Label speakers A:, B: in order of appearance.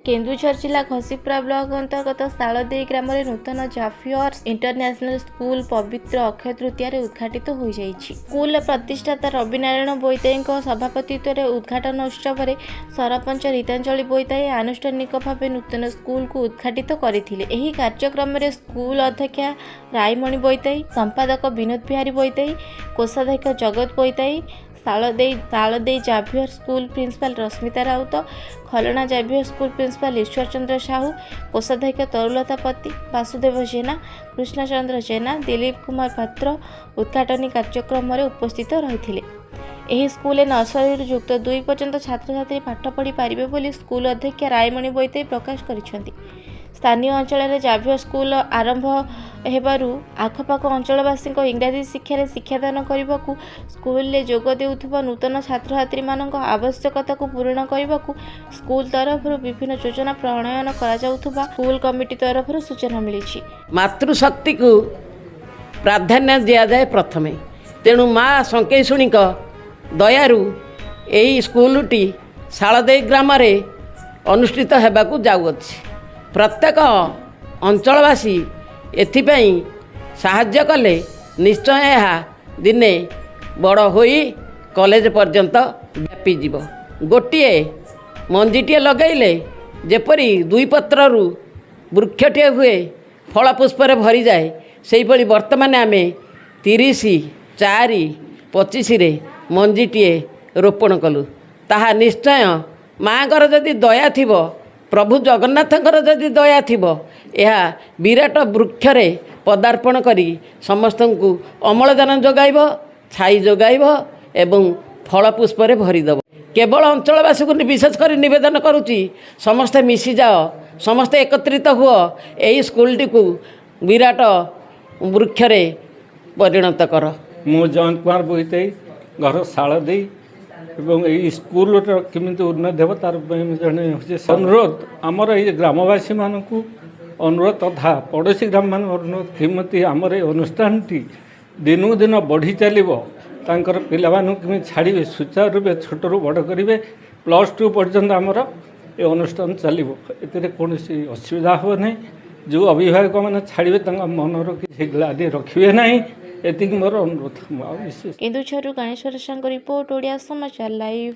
A: केन्दुझर जिला घसीपुरा ब्लॉक अंतर्गत शालदेई ग्राम में नूतन जाफियर्स इंटरनेशनल स्कूल पवित्र अक्षय तृतीय उद्घाटित हो जाइछि। स्कूल प्रतिष्ठाता रवि नारायण बोईताई सभापतित्व में उद्घाटन उत्सव में सरपंच रीतांजलि बोईताई आनुष्ठानिक भाव नूतन स्कूल को उद्घाटित करथिले। एही कार्यक्रम में स्कूल अध्यक्षा रायमणि बोईताई, संपादक विनोद बिहारी बोईताई, कोषाध्यक्ष Jagat Boitai, Shaldei Xavier school principal Rashmita Raut, Khalana Xavier school principal Ishwar Chandra Sahu, कोषाध्यक्ष तरुलता पति, वासुदेव जेना, कृष्णचंद्र जेना, दिलीप कुमार पात्र उद्घाटनी कार्यक्रम में उपस्थित रही। एही स्कूल नर्सरी युक्त 2 पर्यंत छात्र छात्री पाठ पढ़ी पारिबे बोली स्कूल अध्यक्ष रायमणि बोईताई प्रकाश करिसेंति। स्थानीय अंचल जाभियर स्कूल आरंभ हेबारु आखपाख अंचलवासी इंग्राजी शिक्षा शिक्षादान करने को स्कूल में जोग देउथुबा नूतन छात्र छात्री मानक आवश्यकता को पूर्ण करने को स्कूल तरफ विभिन्न योजना प्रणयन करा जाउथुबा स्कूल कमिटी तरफ सूचना मिली।
B: मातृशक्ति को प्राधान्य दिया जाए प्रथमे, तेणु माँ संकेशुणी दयारु यही स्कूलटी शालदेई ग्राम में अनुष्ठित होगाकू जाउअछि। प्रत्येक अंचलवासी एथिपाई साहाय्य कले निश्चय यह दिने बड़ होई कॉलेज पर्यंत व्यापी जीव। गोटे मंजीटे लगैले जेपरी 2 पत्रु वृक्षटे हुए फल पुष्पर भरी जाए से वर्तमान आम 30/4/25 मंजीटे रोपण कलु। ताहा निश्चय माँकर जदि दया थिबो, प्रभु जगन्नाथंकर जदि दया थिबो, यह विराट वृक्षरे पदार्पण करी समस्त को अम्लजान जोगाइब, छाई जोगाइब एवं फल पुष्पर भरीदेव। केवल अंचलवासी को विशेष कर निवेदन करुच्ची, समस्ते मिसी जाओ, समस्ते एकत्रित हुओ, यही स्कूलटी को विराट वृक्षरे परिणत कर।
C: मु जयंत कुमार बोईताई घर शालदेई एवं ये स्कूल केमी उन्नति हे तार जड़े अनुरोध आमर ये ग्रामवासी मानक अनुरोध तथा पड़ोशी ग्राम मान अनुरोध केमती आमर अनुष्ठान दिनू दिन बढ़ी चलो तांकर पिला केमी छाड़े सुचारू रूपे छोट रू बड़ करेंगे +2 पर्यंत आमर ये अनुष्ठान चलो। ए कौन असुविधा हो ना, जो अभिभावक मैंने छाड़े मनर किसी ग्लानि रखिए ना, एति मोर अनुरोध।
A: केन्दुझर गणेश्वर रिपोर्ट ओडिया समाचार लाइव।